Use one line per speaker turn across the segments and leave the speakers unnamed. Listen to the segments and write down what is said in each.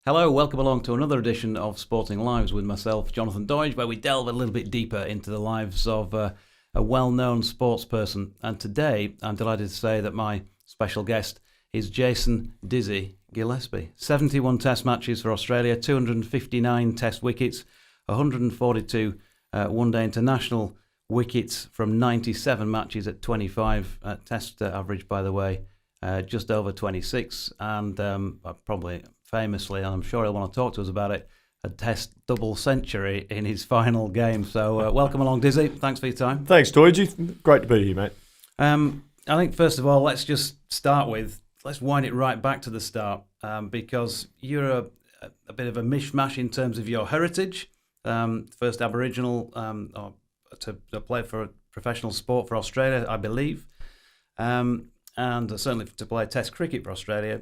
Hello, welcome along to another edition of Sporting Lives with myself, Jonathan Doidge, where we delve a little bit deeper into the lives of a well-known sports person. And today, I'm delighted to say that my special guest is Jason Dizzy Gillespie. 71 Test matches for Australia, 259 Test wickets, 142 one-day international wickets from 97 matches at 25 Test average, by the way, just over 26, and probably famously, and I'm sure he'll want to talk to us about it, a Test double century in his final game. So welcome along, Dizzy. Thanks for your time.
Thanks, Doidge. Great to be here, mate.
I think, first of all, let's just start with, let's wind it right back to the start, because you're a bit of a mishmash in terms of your heritage. First Aboriginal to play for a professional sport for Australia, I believe, and certainly to play Test cricket for Australia.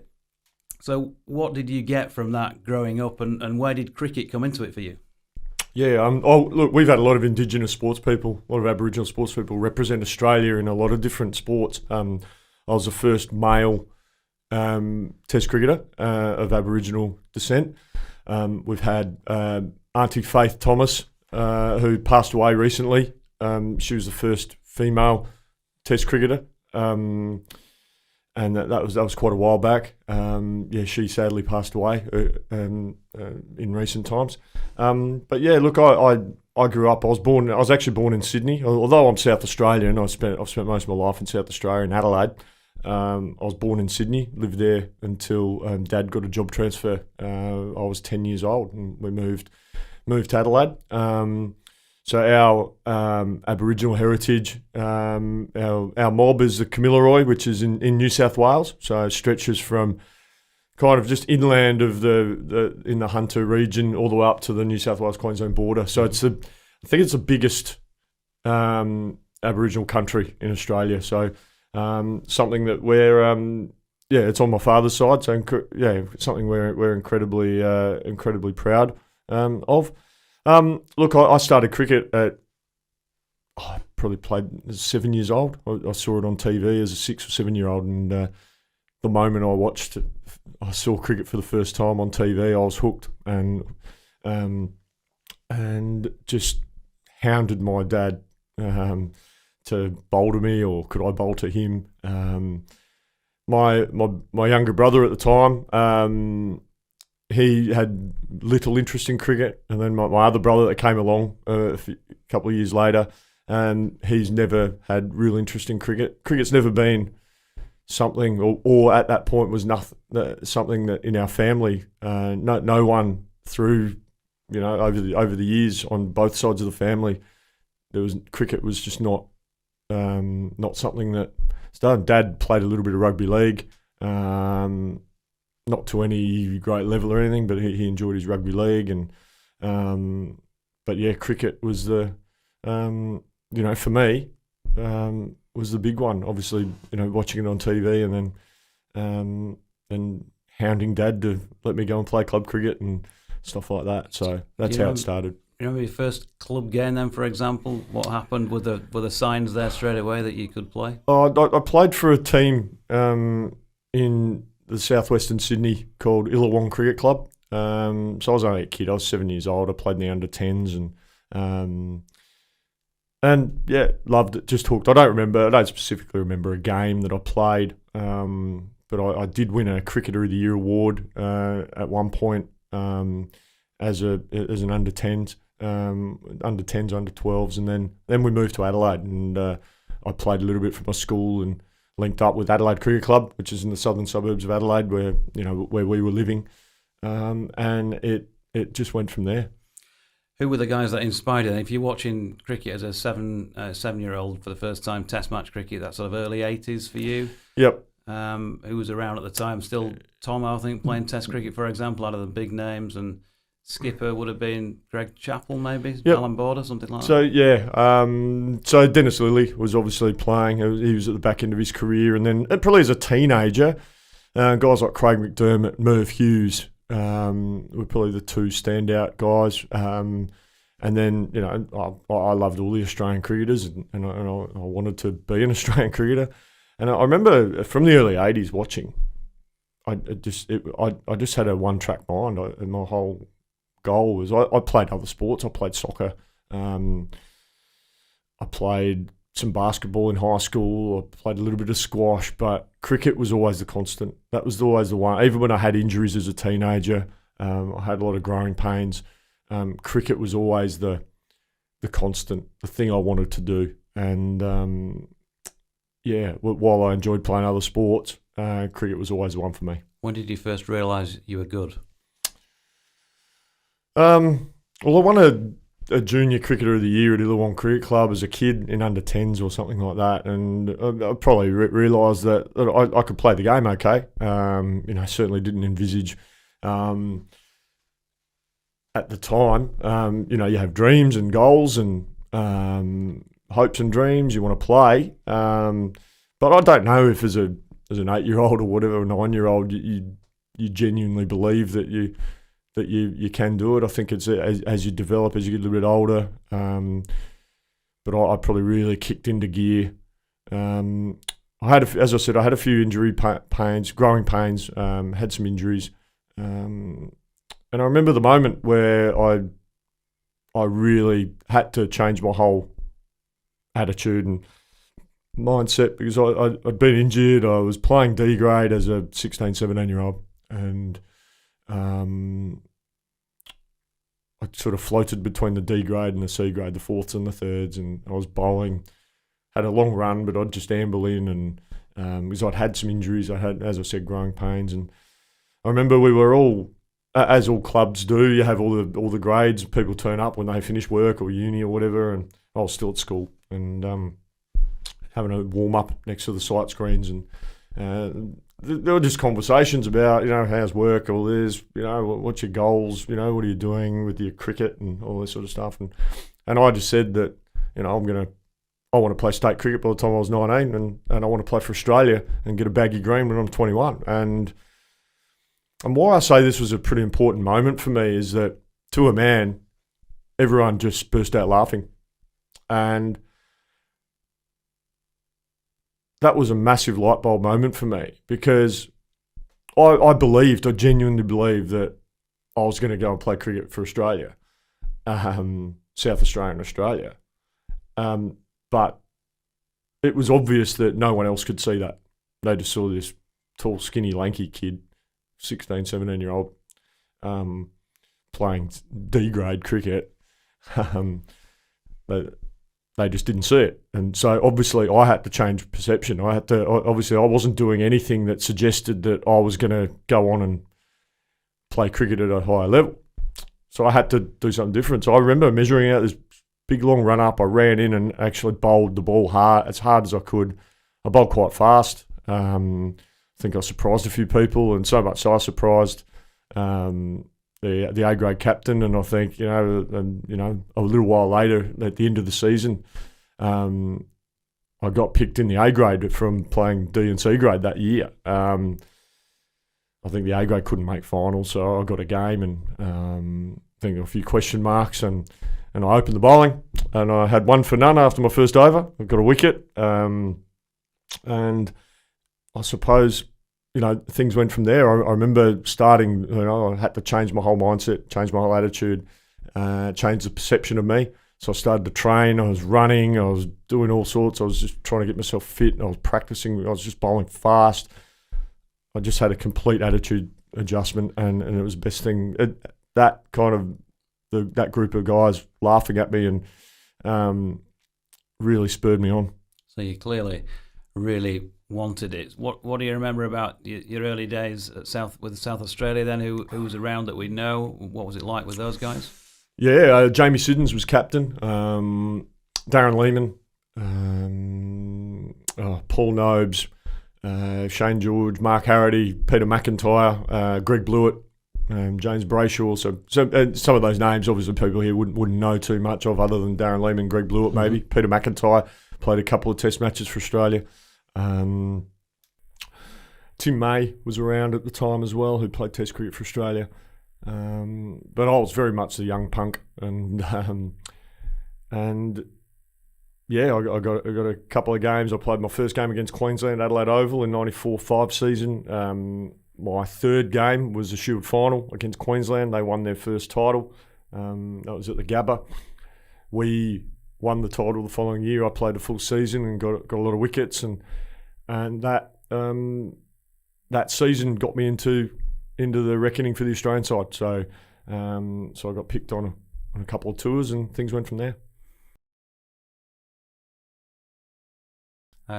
So what did you get from that growing up, and where did cricket come into it for you?
Yeah, look, we've had a lot of Indigenous sports people, a lot of Aboriginal sports people represent Australia in a lot of different sports. I was the first male Test cricketer of Aboriginal descent. We've had Auntie Faith Thomas, who passed away recently. She was the first female Test cricketer. And that was quite a while back. She sadly passed away in recent times. But yeah, look, I grew up. I was actually born in Sydney. Although I'm South Australian, I've spent most of my life in South Australia, in Adelaide. I was born in Sydney, lived there until Dad got a job transfer. I was 10 years old, and we moved to Adelaide. So our Aboriginal heritage, our mob is the Kamilaroi, which is in New South Wales. So it stretches from kind of just inland of in the Hunter region all the way up to the New South Wales Queensland border. So I think it's the biggest Aboriginal country in Australia. So something that it's on my father's side. So something we're incredibly proud of. Look, I started cricket at, I probably played as 7 years old. I saw it on TV as a 6 or 7 year old, and the moment I saw cricket for the first time on TV, I was hooked, and just hounded my dad to bowl to me, or could I bowl to him? My younger brother at the time, he had little interest in cricket, and then my other brother that came along a couple of years later, and he's never had real interest in cricket. Cricket's never been something, or at that point was something that in our family, no one through, over the years on both sides of the family, cricket was just not something that started. Dad played a little bit of rugby league. Not to any great level or anything, but he enjoyed his rugby league, but yeah, cricket was the for me was the big one. Obviously, watching it on TV, and then hounding Dad to let me go and play club cricket and stuff like that. So that's how it started.
You remember your first club game then, for example? What happened? Were the signs there straight away that you could play?
I played for a team in the southwestern Sydney called Illawong Cricket Club. So I was only a kid. I was 7 years old. I played in the under-10s and yeah, loved it. Just hooked. I don't specifically remember a game that I played, but I did win a Cricketer of the Year award at one point as an under-10s, under-12s, and then we moved to Adelaide, and I played a little bit for my school and linked up with Adelaide Cricket Club, which is in the southern suburbs of Adelaide, where we were living, and it just went from there.
Who were the guys that inspired you? If you're watching cricket as a seven-year-old for the first time, Test match cricket, that sort of early 80s for you.
Yep.
Who was around at the time? Still Tom, I think, playing Test cricket, for example, out of the big names, and skipper would have been Greg Chappell, maybe, yep. Alan Border, something like that.
So yeah, so Dennis Lilly was obviously playing. He was at the back end of his career, and then probably as a teenager, guys like Craig McDermott, Merv Hughes were probably the two standout guys. And then I loved all the Australian cricketers, and I wanted to be an Australian cricketer. And I remember from the early '80s watching. I just had a one-track mind. And my whole goal was I played other sports. I played soccer. I played some basketball in high school. I played a little bit of squash, but cricket was always the constant. That was always the one. Even when I had injuries as a teenager, I had a lot of growing pains. Cricket was always the constant, the thing I wanted to do. And while I enjoyed playing other sports, cricket was always the one for me.
When did you first realise you were good?
Well, I won a junior cricketer of the year at Illawong Cricket Club as a kid in under 10s or something like that, and I probably realised that I could play the game okay. Certainly didn't envisage at the time. You have dreams and goals and hopes and dreams you want to play, but I don't know if as an 8-year-old or whatever, a 9-year-old, you genuinely believe that you can do it. I think it's as you develop, as you get a little bit older. But I probably really kicked into gear. I had a few injury pains, growing pains. Had some injuries, and I remember the moment where I really had to change my whole attitude and mindset, because I'd been injured. I was playing D grade as a 16, 17-year-old, and I sort of floated between the D grade and the C grade, the fourths and the thirds, and I was bowling. Had a long run, but I'd just amble in, and because I'd had some injuries, I had, as I said, growing pains, and I remember we were all, as all clubs do, you have all the grades. People turn up when they finish work or uni or whatever, and I was still at school and having a warm up next to the sight screens, and there were just conversations about, how's work, all this, what's your goals, what are you doing with your cricket and all this sort of stuff, and I just said that, I want to play state cricket by the time I was 19, and I want to play for Australia and get a baggy green when I'm 21. And why I say this was a pretty important moment for me is that, to a man, everyone just burst out laughing. And that was a massive light bulb moment for me, because I genuinely believed that I was going to go and play cricket for Australia, South Australia and Australia. But it was obvious that no one else could see that. They just saw this tall, skinny, lanky kid, 16, 17-year-old, playing D-grade cricket. They just didn't see it. And so obviously I had to change perception. I wasn't doing anything that suggested that I was going to go on and play cricket at a higher level. So I had to do something different. So I remember measuring out this big long run up. I ran in and actually bowled the ball as hard as I could. I bowled quite fast. I think I surprised a few people, and so much so I surprised the A-grade captain. And I think, a little while later, at the end of the season, I got picked in the A-grade from playing D and C grade that year. I think the A-grade couldn't make finals, so I got a game, and I think a few question marks, and I opened the bowling, and I had 1 for none after my first over. I got a wicket, and I suppose, things went from there. I remember starting, I had to change my whole mindset, change my whole attitude, change the perception of me. So I started to train. I was running. I was doing all sorts. I was just trying to get myself fit. I was practicing. I was just bowling fast. I just had a complete attitude adjustment, and it was the best thing. That kind of that group of guys laughing at me and really spurred me on.
So you clearly really wanted it. What do you remember about your early days at South Australia then? Who was around that we know? What was it like with those guys?
Yeah, Jamie Siddons was captain. Darren Lehman, Paul Nobes, Shane George, Mark Harrity, Peter McIntyre, Greg Blewett, James Brayshaw. So some of those names, obviously, people here wouldn't know too much of, other than Darren Lehman, Greg Blewett, maybe. Mm-hmm. Peter McIntyre played a couple of Test matches for Australia. Tim May was around at the time as well, who played Test cricket for Australia. But I was very much the young punk, and yeah, I got a couple of games. I played my first game against Queensland, Adelaide Oval in '94-5 season. my third game was the Shield final against Queensland. They won their first title. That was at the Gabba. We won the title the following year. I played a full season and got a lot of wickets, and that season got me into the reckoning for the Australian side. So I got picked on a couple of tours, and things went from there.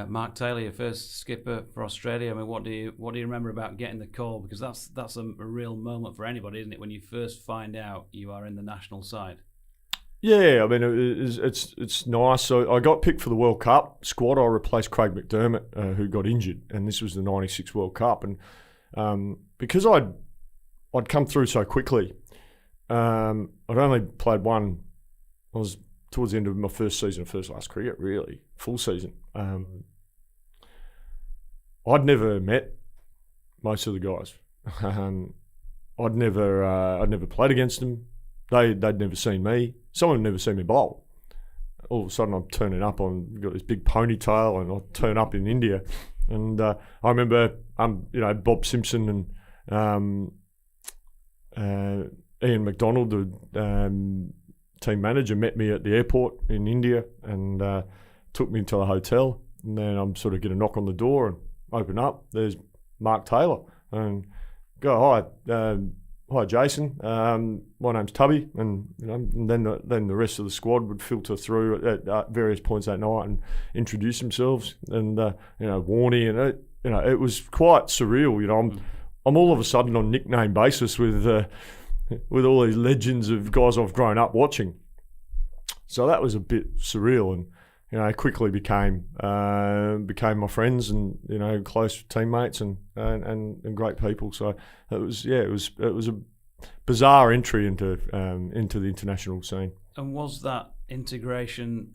Mark Taylor, your first skipper for Australia. I mean, what do you remember about getting the call? Because that's a real moment for anybody, isn't it? When you first find out you are in the national side. Yeah,
I mean it's nice. So I got picked for the World Cup squad. I replaced Craig McDermott, who got injured, and this was the '96 World Cup. And because I'd come through so quickly, I'd only played one. I was towards the end of my first season of first class cricket, really full season. I'd never met most of the guys. I'd never played against them. They'd never seen me. Some of them never seen me bowl. All of a sudden, I'm turning up. I've got this big ponytail, and I turn up in India. And I remember, Bob Simpson and Ian McDonald, the team manager, met me at the airport in India and took me to the hotel. And then I'm sort of get a knock on the door and open up. There's Mark Taylor and go, hi Jason. My name's Tubby, and then the rest of the squad would filter through at various points that night and introduce themselves. And Warnie, and it was quite surreal. I'm all of a sudden on nickname basis with all these legends of guys I've grown up watching. So that was a bit surreal, and quickly became my friends and close teammates and great people. So it was a bizarre entry into the international scene.
And was that integration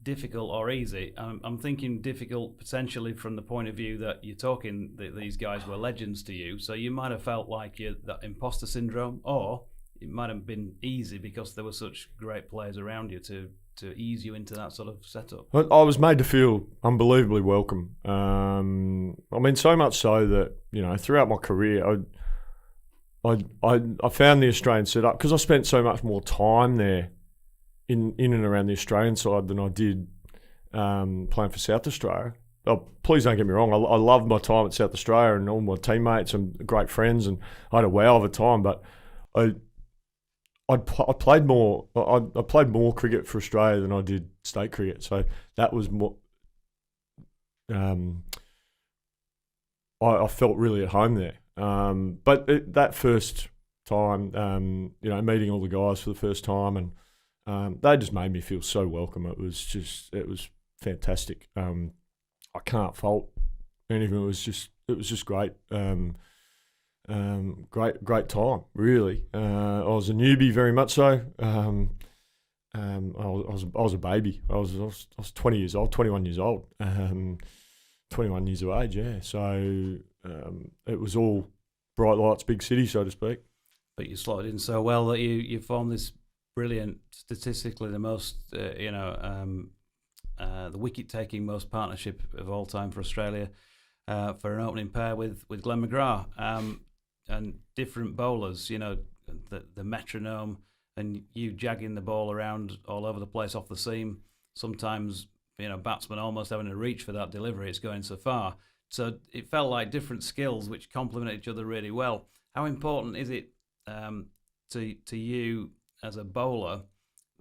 difficult or easy? I'm thinking difficult potentially from the point of view that you're talking that these guys were legends to you, so you might have felt like that imposter syndrome, or it might have been easy because there were such great players around you to ease you into that sort of setup.
I was made to feel unbelievably welcome. So much so that throughout my career, I found the Australian setup, because I spent so much more time there in and around the Australian side than I did playing for South Australia. Oh, please don't get me wrong. I loved my time at South Australia and all my teammates and great friends, and I had a wow of a time. But I played more. I played more cricket for Australia than I did state cricket. So that was more. I felt really at home there. But that first time, meeting all the guys for the first time, and they just made me feel so welcome. It was fantastic. I can't fault anything. It was just great. Great time, really. I was a newbie, very much so. I was a baby. I was 20 years old, 21 years old, 21 years of age. Yeah, so it was all bright lights, big city, so to speak.
But you slotted in so well that you formed this brilliant, statistically the most, the wicket-taking most partnership of all time for Australia, for an opening pair with Glenn McGrath. And different bowlers, the metronome, and you jagging the ball around all over the place off the seam. Sometimes, batsmen almost having to reach for that delivery. It's going so far. So it felt like different skills which complement each other really well. How important is it to you as a bowler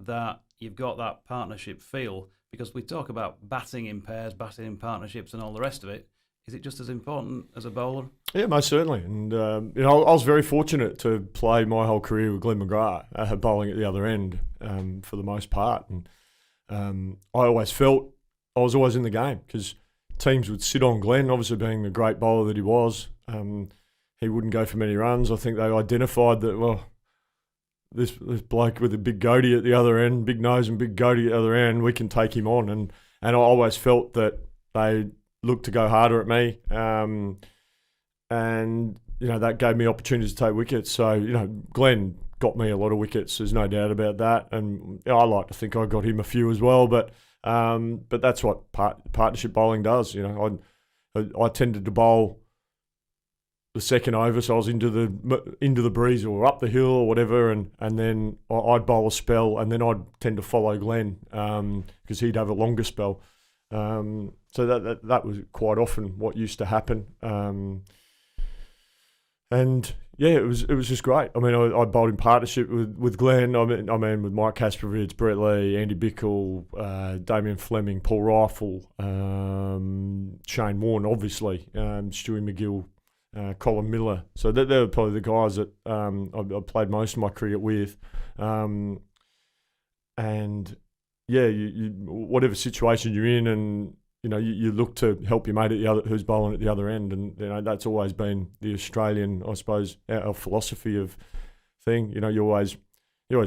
that you've got that partnership feel? Because we talk about batting in pairs, batting in partnerships, and all the rest of it. Is it just as important as a bowler? Yeah,
most certainly. And I was very fortunate to play my whole career with Glenn McGrath, bowling at the other end for the most part. And I always felt I was always in the game, because teams would sit on Glenn, obviously being the great bowler that he was. He wouldn't go for many runs. I think they identified that, this bloke with a big goatee at the other end, big nose and big goatee at the other end, we can take him on. And I always felt that they looked to go harder at me, and that gave me opportunities to take wickets. So Glenn got me a lot of wickets. There's no doubt about that, and I like to think I got him a few as well. But that's what partnership bowling does. I tended to bowl the second over, so I was into the breeze or up the hill or whatever, and then I'd bowl a spell, and then I'd tend to follow Glenn because he'd have a longer spell. So that was quite often what used to happen. And yeah, it was just great. I mean, I bowled in partnership with Glenn. I mean with Mike Kasparovich, Brett Lee, Andy Bickle, Damien Fleming, Paul Rifle, Shane Warne, obviously, Stewie McGill, Colin Miller. So they were probably the guys that I played most of my cricket with. And yeah, you whatever situation you're in, and you look to help your mate who's bowling at the other end, and that's always been the Australian, I suppose, our philosophy of thing. You always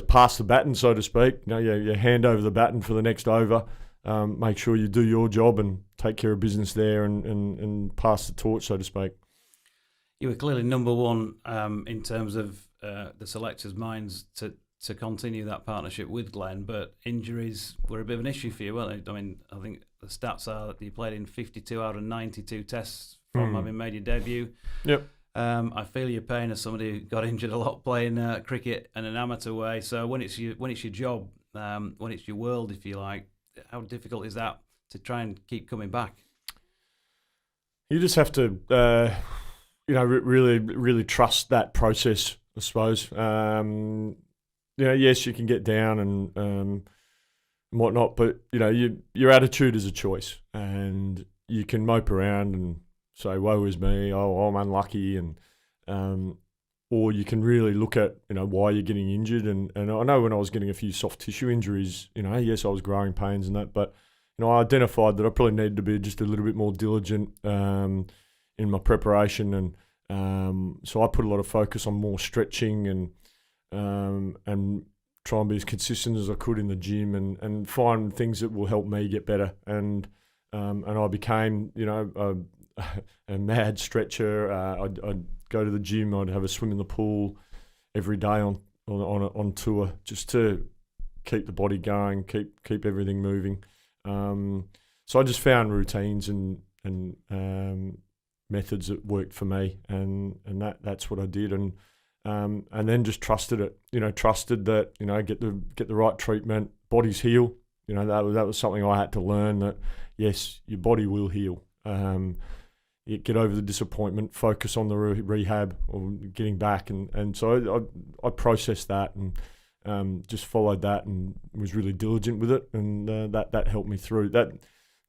pass the baton, so to speak. You hand over the baton for the next over. Make sure you do your job and take care of business there, and pass the torch, so to speak.
You were clearly number one in terms of the selectors' minds to continue that partnership with Glenn, but injuries were a bit of an issue for you, weren't they? I mean, I think the stats are that you played in 52 out of 92 tests from having made your debut.
Yep.
I feel your pain as somebody who got injured a lot playing cricket in an amateur way. So when it's your job, when it's your world, if you like, how difficult is that to try and keep coming back?
You just have to, really, really trust that process, I suppose. Yes, you can get down and whatnot, but your attitude is a choice, and you can mope around and say, "Woe is me! Oh, I'm unlucky," and or you can really look at why you're getting injured. And I know when I was getting a few soft tissue injuries, yes, I was growing pains and that, but I identified that I probably needed to be just a little bit more diligent in my preparation, and so I put a lot of focus on more stretching and try and be as consistent as I could in the gym, and find things that will help me get better. And I became, a mad stretcher. I'd go to the gym. I'd have a swim in the pool every day on tour, just to keep the body going, keep everything moving. So I just found routines and methods that worked for me, and that's what I did. And then just trusted it. Trusted that get the right treatment, bodies heal. That was something I had to learn, that yes, your body will heal. You get over the disappointment, focus on the rehab or getting back, and so I processed that and just followed that and was really diligent with it, and that helped me through.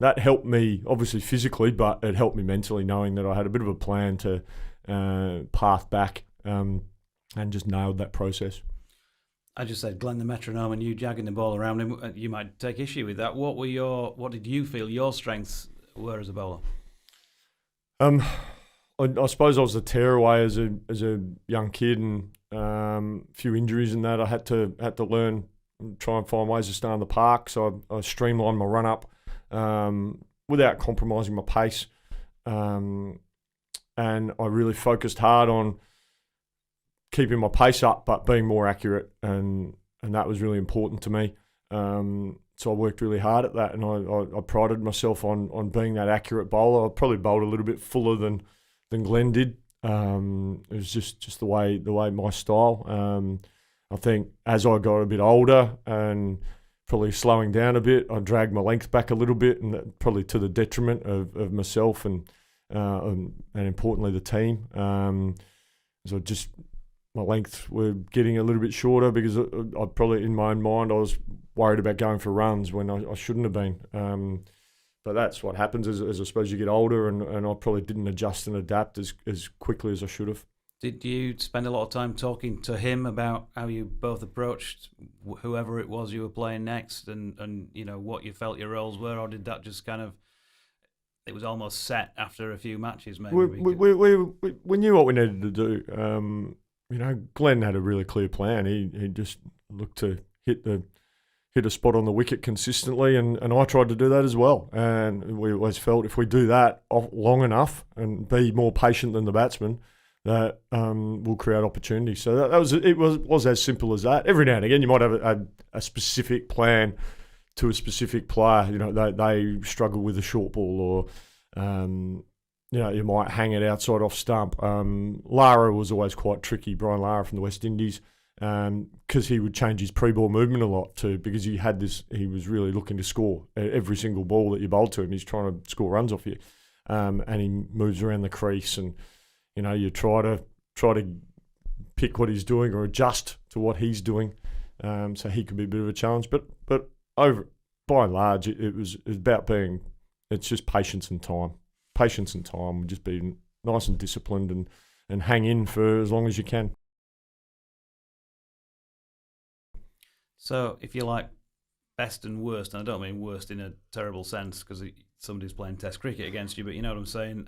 That helped me obviously physically, but it helped me mentally, knowing that I had a bit of a plan to path back. And just nailed that process.
I just said Glenn the metronome and you jagging the ball around him. You might take issue with that. What did you feel your strengths were as a bowler?
I suppose I was a tearaway as a young kid, and a few injuries in that. I had to learn and try and find ways to stay in the park. So I streamlined my run up without compromising my pace, and I really focused hard on keeping my pace up, but being more accurate, and that was really important to me. So I worked really hard at that, and I prided myself on being that accurate bowler. I probably bowled a little bit fuller than Glenn did. It was just the way my style. I think as I got a bit older and probably slowing down a bit, I dragged my length back a little bit, and that probably to the detriment of myself and importantly the team. So my length were getting a little bit shorter because I probably, in my own mind, I was worried about going for runs when I shouldn't have been. But that's what happens as I suppose you get older, and I probably didn't adjust and adapt as quickly as I should have.
Did you spend a lot of time talking to him about how you both approached whoever it was you were playing next, and what you felt your roles were, or did that just kind of, it was almost set after a few matches maybe?
We knew what we needed to do. Glenn had a really clear plan. He just looked to hit a spot on the wicket consistently, and I tried to do that as well. And we always felt if we do that long enough and be more patient than the batsman, that will create opportunity. So it was as simple as that. Every now and again, you might have a specific plan to a specific player. They struggle with a short ball, or you might hang it outside off stump. Lara was always quite tricky, Brian Lara from the West Indies, because he would change his pre-ball movement a lot too, because he was really looking to score every single ball that you bowled to him. He's trying to score runs off you, and he moves around the crease, and you try to pick what he's doing or adjust to what he's doing, so he could be a bit of a challenge. But over by and large, it was about it's just patience and time. Patience and time. Just be nice and disciplined and hang in for as long as you can.
So, if you like best and worst, and I don't mean worst in a terrible sense because somebody's playing Test cricket against you, but you know what I'm saying.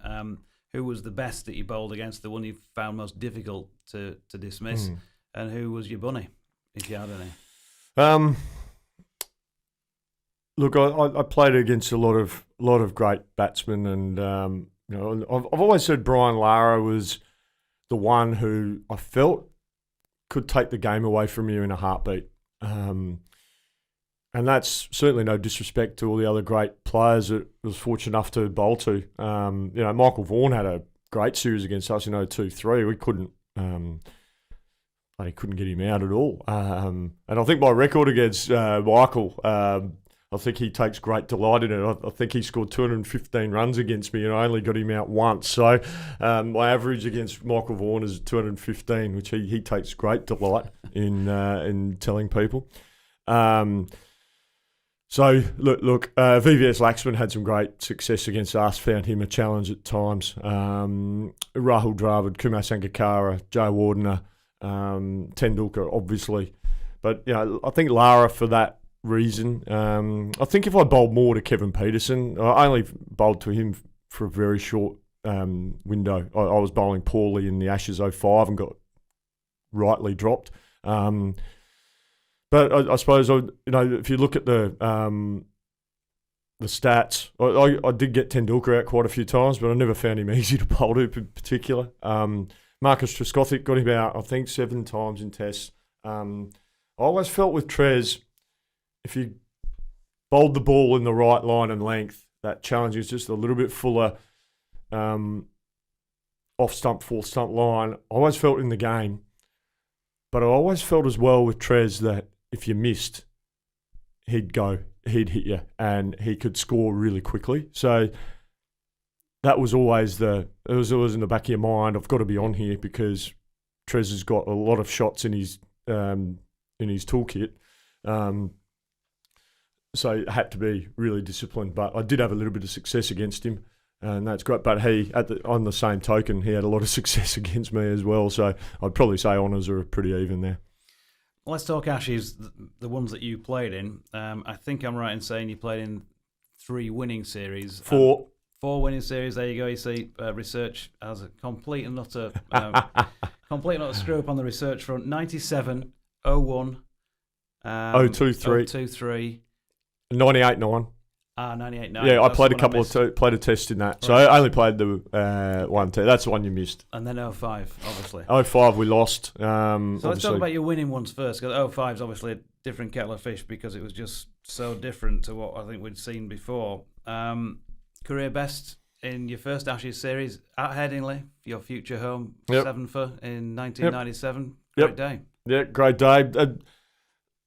Who was the best that you bowled against? The one you found most difficult to dismiss, and who was your bunny, if you had any?
Look, I played against a lot of great batsmen, and I've always said Brian Lara was the one who I felt could take the game away from you in a heartbeat. And that's certainly no disrespect to all the other great players that I was fortunate enough to bowl to. Michael Vaughan had a great series against us in 2-3. We couldn't get him out at all. And I think my record against Michael, I think he takes great delight in it. I think he scored 215 runs against me, and I only got him out once. So my average against Michael Vaughan is 215, which he takes great delight in telling people. So look, VVS Laxman had some great success against us. Found him a challenge at times. Rahul Dravid, Kumar Sangakkara, Joe Wardener, Tendulkar, obviously. But I think Lara for that reason. I think if I bowled more to Kevin Peterson, I only bowled to him for a very short window. I was bowling poorly in the Ashes 05 and got rightly dropped. But I suppose if you look at the stats, I did get Tendulkar out quite a few times, but I never found him easy to bowl to in particular. Marcus Trescothick got him out, I think, 7 times in tests. I always felt with Trez, if you bowled the ball in the right line and length, that challenge is just a little bit fuller off stump, full stump line. I always felt in the game, but I always felt as well with Trez that if you missed, he'd hit you, and he could score really quickly. So that was always it was always in the back of your mind. I've got to be on here because Trez has got a lot of shots in his toolkit. So it had to be really disciplined. But I did have a little bit of success against him, and that's great. But on the same token, he had a lot of success against me as well. So I'd probably say honours are pretty even there.
Let's talk Ashes, the ones that you played in. I think I'm right in saying you played in 3 winning series.
4.
4 winning series. There you go. You see, research has a complete and utter screw up on the research front. 97, 01,
023,
98-9.
98-9. Yeah, I played played a test in that. Right. So I only played the one test. That's the one you missed.
And then 05, obviously.
05 we lost.
So let's talk about your winning ones first, because 05 is obviously a different kettle of fish because it was just so different to what I think we'd seen before. Career best in your first Ashes series at Headingley, your future home, 7 for in 1997.
Yep.
Great day.
Yeah, great day.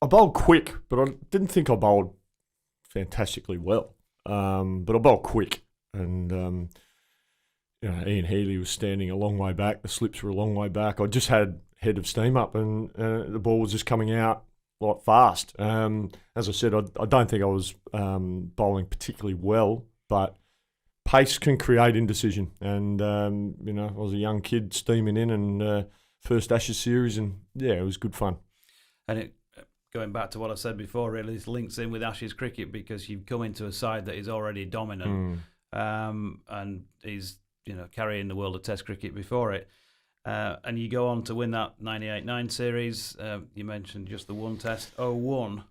I bowled quick, but I didn't think I bowled fantastically well. But I bowled quick, and Ian Healy was standing a long way back. The slips were a long way back. I just had head of steam up, and the ball was just coming out like fast. As I said, I don't think I was bowling particularly well, but pace can create indecision. And I was a young kid steaming in, and first Ashes series, and it was good fun.
And going back to what I said before, really, this links in with Ashes cricket because you've come into a side that is already dominant, and is carrying the world of Test cricket before it, and you go on to win that 98-9 series. You mentioned just the one Test, 01,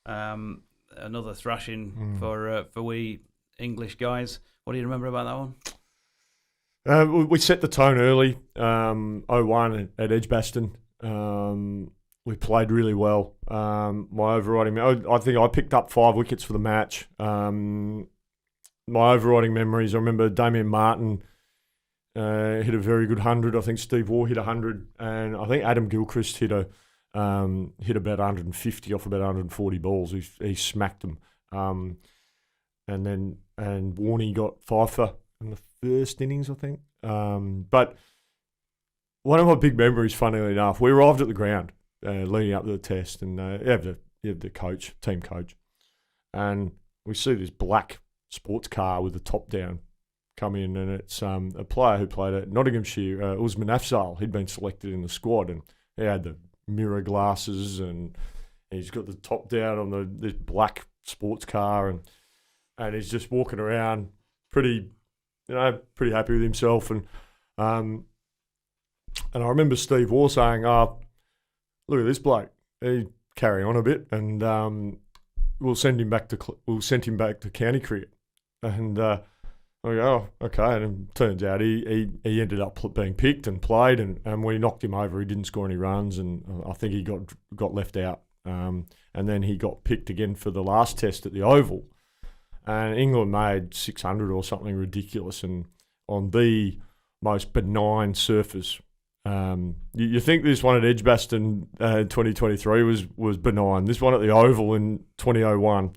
another thrashing for we English guys. What do you remember about that one?
We set the tone early. 01 at Edgbaston. We played really well. My overriding, I think I picked up 5 wickets for the match. My overriding memories, I remember Damien Martin hit a very good 100. I think Steve Waugh hit 100, and I think Adam Gilchrist hit about 150 off about 140 balls. He smacked them. And Warney got Pfeiffer in the first innings, I think. But one of my big memories, funnily enough, we arrived at the ground leading up to the test, and you have the coach, team coach, and we see this black sports car with the top down come in, and it's a player who played at Nottinghamshire, Usman Afzal. He'd been selected in the squad, and he had the mirror glasses, and he's got the top down on this black sports car, and he's just walking around pretty happy with himself. And I remember Steve Waugh saying, look at this bloke, he carry on a bit, and we'll send him back to county cricket. And I go, oh, okay. And it turns out he ended up being picked and played, and we knocked him over. He didn't score any runs, and I think he got left out. And then he got picked again for the last test at the Oval. And England made 600 or something ridiculous, and on the most benign surface. You think this one at Edgbaston 2023 was benign. This one at the Oval in 2001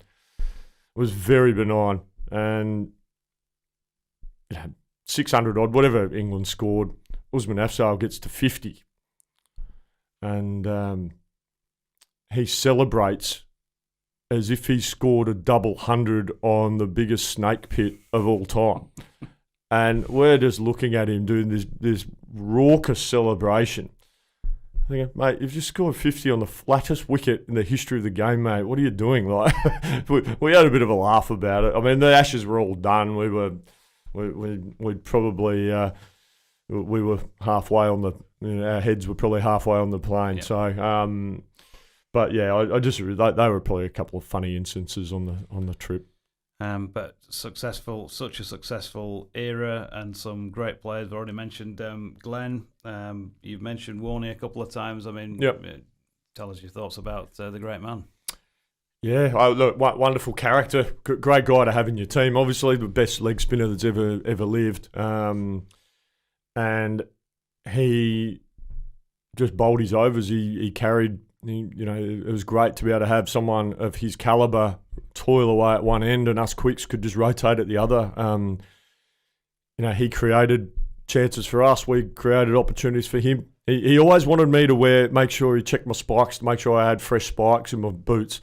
was very benign. And 600 odd, whatever England scored, Usman Afzal gets to 50. And he celebrates as if he scored a double 100 on the biggest snake pit of all time. And we're just looking at him doing this raucous celebration. Thinking, mate, you've just scored 50 on the flattest wicket in the history of the game, mate. What are you doing? Like, we had a bit of a laugh about it. I mean, the Ashes were all done. We'd probably we were halfway on our heads were probably halfway on the plane. Yep. So, but yeah, I just they were probably a couple of funny instances on the trip.
But such a successful era, and some great players. I've already mentioned Glenn. You've mentioned Warney a couple of times. I mean,
yep.
Tell us your thoughts about the great man.
Yeah, look, wonderful character, great guy to have in your team. Obviously, the best leg spinner that's ever lived, and he just bowled his overs. He carried. It was great to be able to have someone of his calibre toil away at one end, and us quicks could just rotate at the other. He created chances for us. We created opportunities for him. He always wanted me to make sure he checked my spikes, to make sure I had fresh spikes in my boots,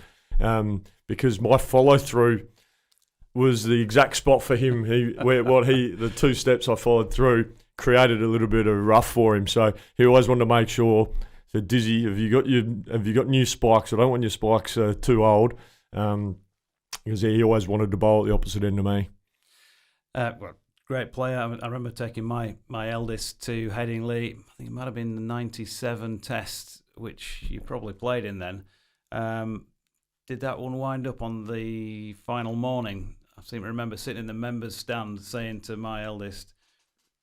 because my follow through was the exact spot for him. The two steps I followed through created a little bit of rough for him. So he always wanted to make sure. So Dizzy, have you got new spikes? I don't want your spikes too old, because he always wanted to bowl at the opposite end of me.
Great player. I remember taking my eldest to Headingley. I think it might have been the 97 test, which you probably played in then. Did that one wind up on the final morning? I seem to remember sitting in the members' stand saying to my eldest,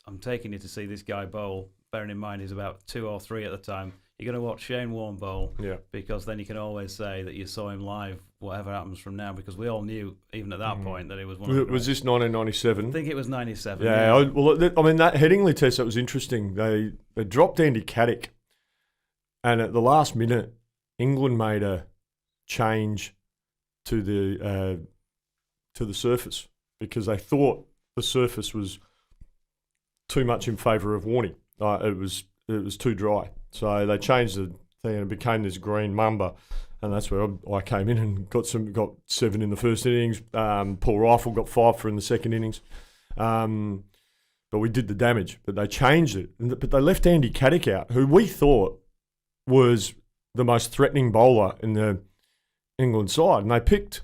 I'm taking you to see this guy bowl. Bearing in mind he's about 2 or 3 at the time. You're going to watch Shane Warne bowl, because then you can always say that you saw him live, whatever happens from now, because we all knew, even at that point, that he was one of the greats.
Was this 1997?
I think it was 97.
Yeah. That Headingley test, that was interesting. They dropped Andy Caddick, and at the last minute, England made a change to the surface, because they thought the surface was too much in favour of Warney. It was too dry. So they changed the thing, and it became this green mamba, and that's where I came in and got 7 in the first innings. Paul Rifle got 5 in the second innings, but we did the damage. But they changed it, but they left Andy Caddick out, who we thought was the most threatening bowler in the England side, and they picked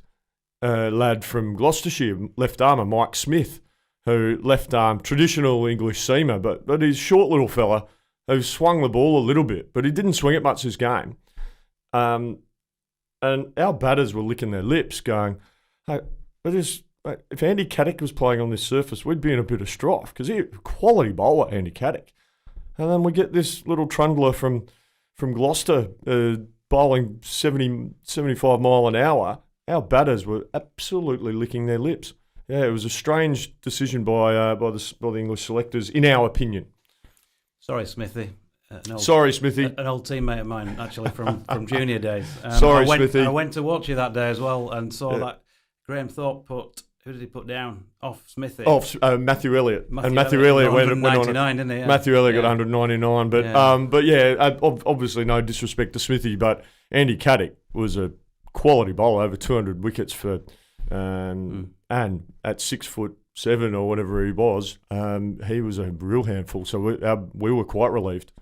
a lad from Gloucestershire, left armour Mike Smith, who left arm, traditional English seamer, but he's a short little fella who swung the ball a little bit, but he didn't swing it much this game. And our batters were licking their lips going, hey, if Andy Caddick was playing on this surface, we'd be in a bit of strife, because he's a quality bowler, Andy Caddick. And then we get this little trundler from Gloucester bowling 70, 75 mile an hour. Our batters were absolutely licking their lips. it was a strange decision by the English selectors, in our opinion.
Sorry, Smithy.
Sorry, Smithy.
An old teammate of mine, actually, from junior days.
Sorry, Smithy.
I went to watch you that day as well and saw that Graham Thorpe put... Who did he put down? Off Smithy.
Matthew Elliott.
Matthew Elliott went on 199, didn't he? Yeah.
Matthew Elliott got 199. But obviously no disrespect to Smithy, but Andy Caddick was a quality bowler, over 200 wickets for, and at 6'7" or whatever he was a real handful. So we were quite relieved.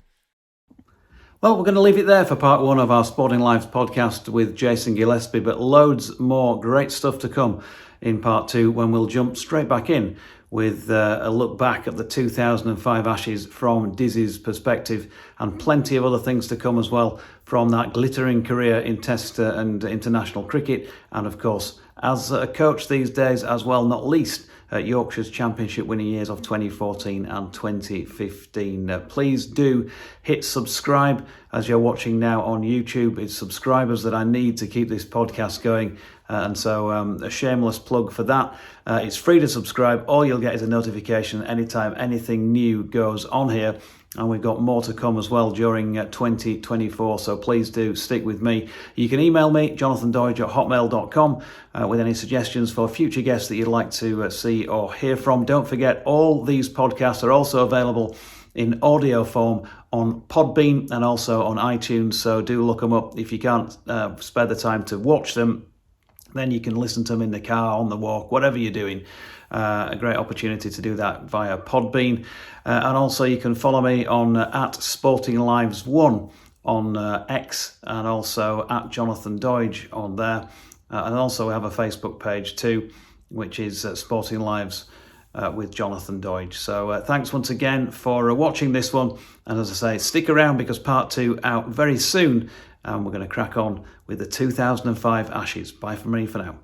Well, we're going to leave it there for part one of our Sporting Lives podcast with Jason Gillespie, but loads more great stuff to come in part two, when we'll jump straight back in with a look back at the 2005 Ashes from Dizzy's perspective, and plenty of other things to come as well from that glittering career in Test and international cricket, and of course as a coach these days as well, not least at Yorkshire's championship winning years of 2014 and 2015. Please do hit subscribe as you're watching now on YouTube. It's subscribers that I need to keep this podcast going. And so a shameless plug for that. It's free to subscribe. All you'll get is a notification anytime anything new goes on here. And we've got more to come as well during 2024. So please do stick with me. You can email me, jonathandoidge@hotmail.com, with any suggestions for future guests that you'd like to see or hear from. Don't forget, all these podcasts are also available in audio form on Podbean and also on iTunes. So do look them up. If you can't spare the time to watch them, then you can listen to them in the car, on the walk, whatever you're doing. A great opportunity to do that via Podbean. And also you can follow me on at Sporting Lives 1 on X, and also at Jonathan Doidge on there. And also we have a Facebook page too, which is Sporting Lives with Jonathan Doidge. So thanks once again for watching this one. And as I say, stick around because part two out very soon. And we're going to crack on with the 2005 Ashes. Bye from me for now.